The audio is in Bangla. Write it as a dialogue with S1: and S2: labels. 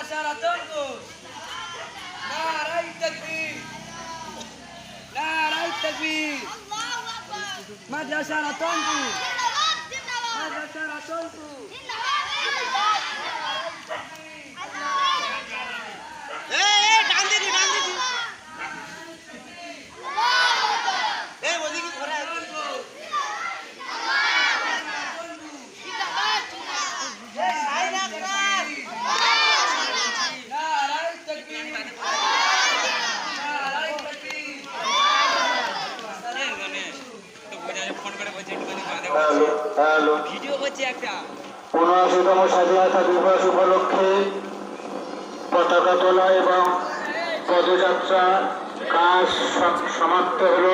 S1: মাদ্রাসা রতনপুর নারাই তাকবীর নারাই তাকবীর মাদ্রাসা রতনপুর মাদ্রাসা রতনপুর ভিডিও করছে একটা
S2: ৭৯তম স্বাধীনতা দিবস উপলক্ষে পতাকা তোলা এবং পদযাত্রা কাজ সমাপ্ত হল।